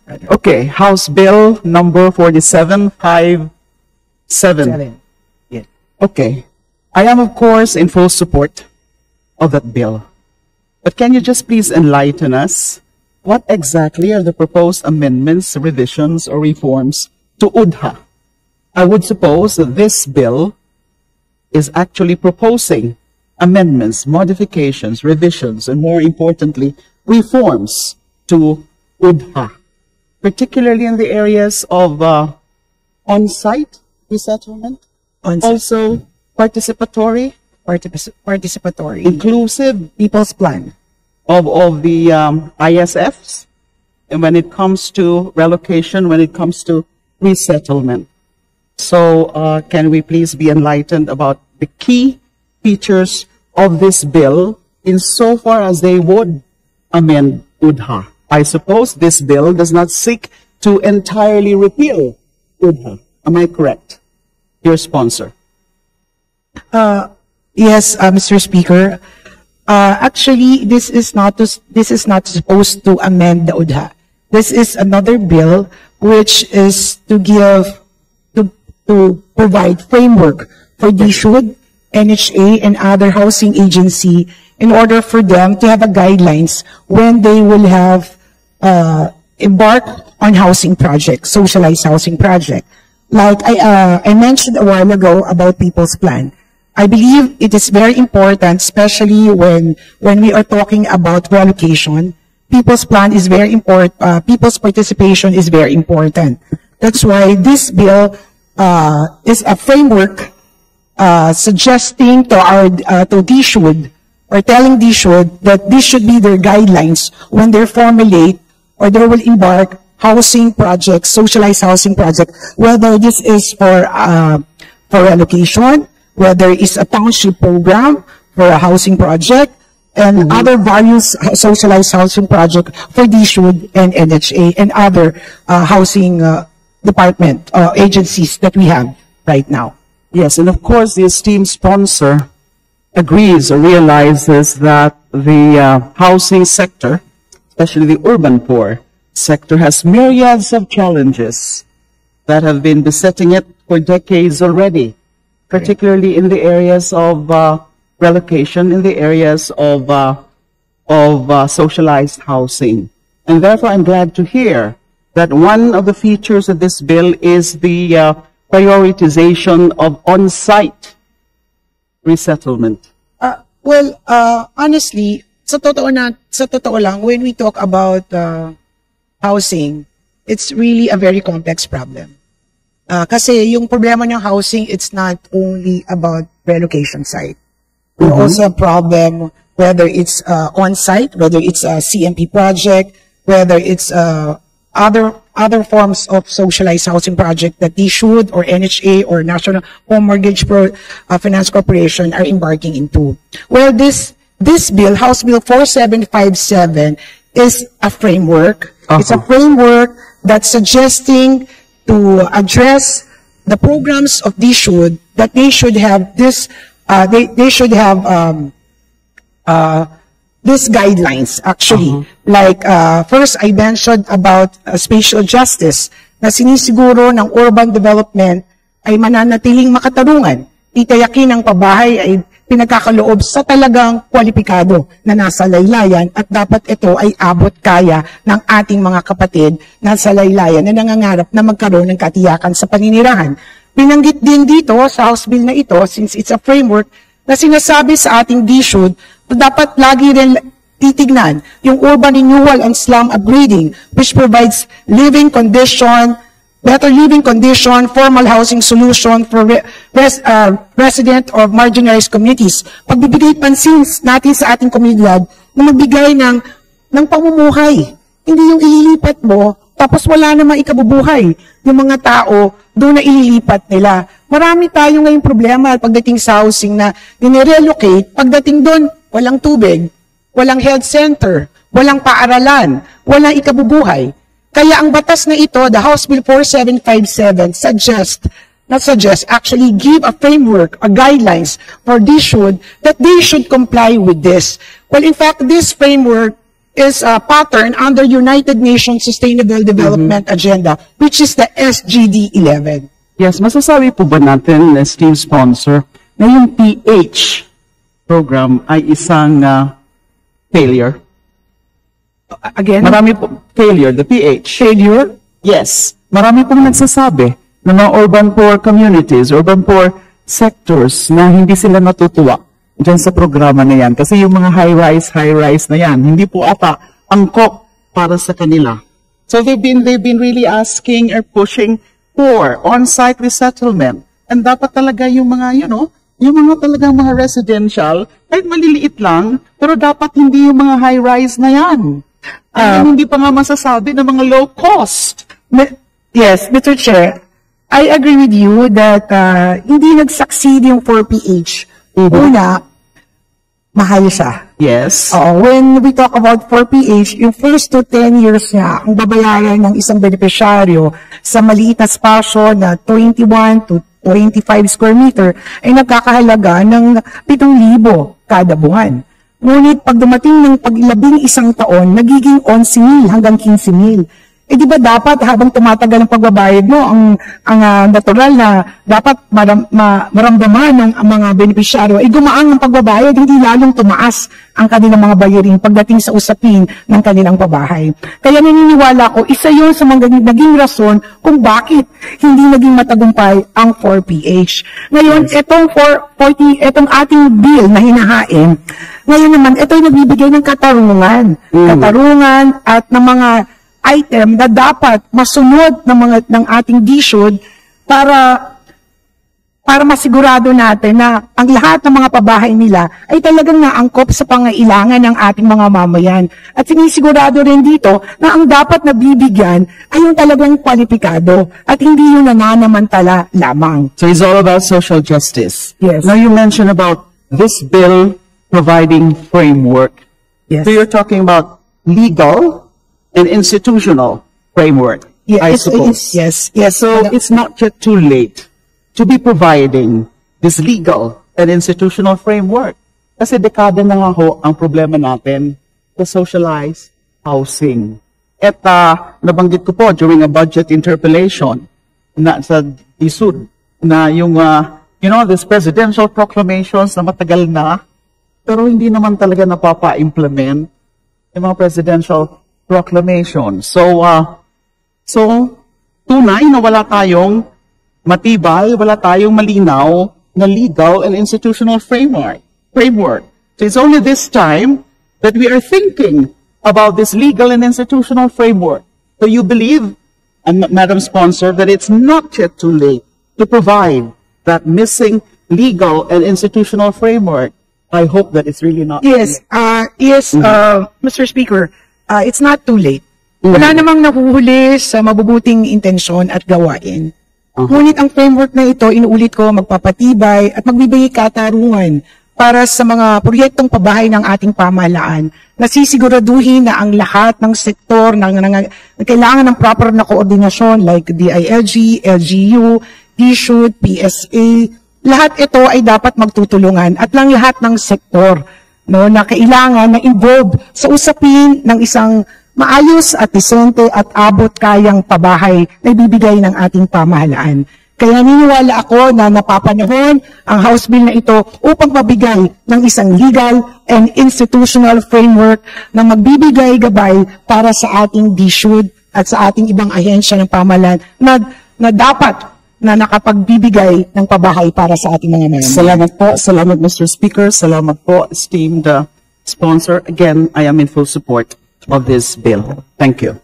Okay, House Bill number 4757. Seven. Yeah. Okay. I am, of course, in full support of that bill. But can you just please enlighten us? What exactly are the proposed amendments, revisions, or reforms to UDHA? I would suppose that this bill is actually proposing amendments, modifications, revisions, and more importantly, reforms to UDHA, particularly in the areas of on-site resettlement, also participatory, Participatory. inclusive People's Plan. of the ISFs, and when it comes to relocation, when it comes to resettlement. So can we please be enlightened about the key features of this bill insofar as they would amend UDHA? I suppose this bill does not seek to entirely repeal UDHA. Am I correct? Your sponsor. Yes, Mr. Speaker. Actually, this is not supposed to amend the UDHA. This is another bill which is to provide framework for DSUD, NHA, and other housing agency in order for them to have a guidelines when they will have embark on housing project, socialized housing project. Like I mentioned a while ago about People's Plan. I believe it is very important, especially when we are talking about relocation. People's Plan is very important. People's participation is very important. That's why this bill is a framework suggesting to DSUD or telling DSUD that this should be their guidelines when they formulate or they will embark housing projects, socialized housing project, whether this is for relocation, whether it's a township program for a housing project, and other various socialized housing project for DSUD and NHA and other housing department agencies that we have right now. Yes, and of course the esteemed sponsor agrees or realizes that the housing sector, especially the urban poor sector, has myriads of challenges that have been besetting it for decades already, particularly in the areas of relocation, in the areas of socialized housing. And therefore, I'm glad to hear that one of the features of this bill is the prioritization of on-site resettlement. Honestly, sa totoo lang, when we talk about housing, it's really a very complex problem. Kasi yung problema ng housing, it's not only about relocation site. There's also a problem whether it's on-site, whether it's a CMP project, whether it's other forms of socialized housing project that DSUD or NHA or National Home Mortgage Finance Corporation are embarking into. Well, this bill, House Bill 4757, is a framework. It's a framework that's suggesting to address the programs of DSUD that they should have this, they should have these guidelines, actually. Like, first, I mentioned about spatial justice, na sinisiguro ng urban development ay mananatiling makatarungan. Titayakin ang pabahay ay pinagkakaloob sa talagang kwalipikado na nasa laylayan at dapat ito ay abot kaya ng ating mga kapatid na sa laylayan na nangangarap na magkaroon ng katiyakan sa paninirahan. Binanggit din dito sa House Bill na ito, since it's a framework, na sinasabi sa ating DSUD dapat lagi rin titignan yung urban renewal and slum upgrading, which provides living condition, better living condition, formal housing solution for resident or marginalized communities. Pagbibigay pansin natin sa ating komunidad na magbigay ng pamumuhay. Hindi yung ililipat mo, tapos wala namang ikabubuhay. Yung mga tao, doon na ililipat nila. Marami tayo ngayong problema pagdating sa housing na dinirelocate, pagdating doon, walang tubig, walang health center, walang paaralan, walang ikabubuhay. Kaya ang batas na ito, the House Bill 4757, actually give a framework, a guidelines for DSUD that they should comply with this. Well, in fact, this framework is a pattern under United Nations Sustainable Development Agenda, which is the SGD 11. Yes, masasabi po ba natin, esteemed sponsor, na yung PH program ay isang failure? Again, Marami po, failure, the PH. failure. Yes, marami pong nagsasabi na mga urban poor communities, urban poor sectors na hindi sila natutuwa dyan sa programa na yan. Kasi yung mga high-rise na yan, hindi po ata angkop para sa kanila. So they've been really asking or pushing for on-site resettlement. And dapat talaga yung mga, yung mga talagang mga residential, kahit maliliit lang, pero dapat hindi yung mga high-rise na yan. Hindi pa nga masasabi ng mga low cost. Yes, Mr. Chair, I agree with you that hindi nag-succeed yung 4PH. Una, mahal siya. Yes. When we talk about 4PH, yung first to 10 years niya, ang babayaran ng isang benepisyaryo sa maliit na spasyo na 21 to 25 square meter ay nagkakahalaga ng 7,000 kada buwan. Ngunit pag dumating ng paglabing isang taon, nagiging 11,000 hanggang 15,000. Di ba dapat habang tumatagal ang pagbabayad mo, ang natural na dapat maramdaman ng mga benepisyaryo ay gumaan ang pagbabayad, hindi lalong tumaas ang kanilang mga bayarin pagdating sa usapin ng kanilang pabahay. Kaya naniniwala ko, isa yun sa mga naging rason kung bakit hindi naging matagumpay ang 4PH. Ngayon, itong ating bill na hinahain, ngayon naman, ito ay nagbibigay ng katarungan. Katarungan at ng mga item na dapat masunod ng ating DSUD para masigurado natin na ang lahat ng mga pabahay nila ay talagang naangkop sa pangailangan ng ating mga mamayan. At sinisigurado rin dito na ang dapat na bibigyan ay yung talagang kwalipikado at hindi yung nananamantala lamang. So it's all about social justice. Yes. Now you mentioned about this bill providing framework. Yes. So you're talking about legal and institutional framework, I suppose. Yes. So it's not yet too late to be providing this legal and institutional framework. Kasi dekada na nga ho ang problema natin sa socialized housing. At nabanggit ko po during a budget interpellation na sa DSUD na yung, this presidential proclamations na matagal na, pero hindi naman talaga napapa-implement yung mga presidential proclamation. So tunay na wala tayong matibay, wala tayong malinaw na legal and institutional framework. So it's only this time that we are thinking about this legal and institutional framework. So you believe, Madam Sponsor, that it's not yet too late to provide that missing legal and institutional framework. I hope that it's really not. Yes, Mr. Speaker, it's not too late. Wala namang nahuhuli sa mabubuting intensyon at gawain. Ngunit ang framework na ito, inuulit ko, magpapatibay at magbibigay katarungan para sa mga proyektong pabahay ng ating pamahalaan na sisiguraduhin na ang lahat ng sektor ng kailangan ng proper na koordinasyon like DILG, LGU, DSUD, PSA, lahat ito ay dapat magtutulungan at lang lahat ng sektor na kailangan na involved sa usapin ng isang maayos at disente at abot kayang pabahay na ibibigay ng ating pamahalaan. Kaya niniwala ako na napapanahon ang House Bill na ito upang mabigay ng isang legal and institutional framework na magbibigay gabay para sa ating DSUD at sa ating ibang ahensya ng pamahalaan na dapat na nakapagbibigay ng pabahay para sa ating mga mamamayan. Salamat po. Salamat, Mr. Speaker. Salamat po, esteemed sponsor. Again, I am in full support of this bill. Thank you.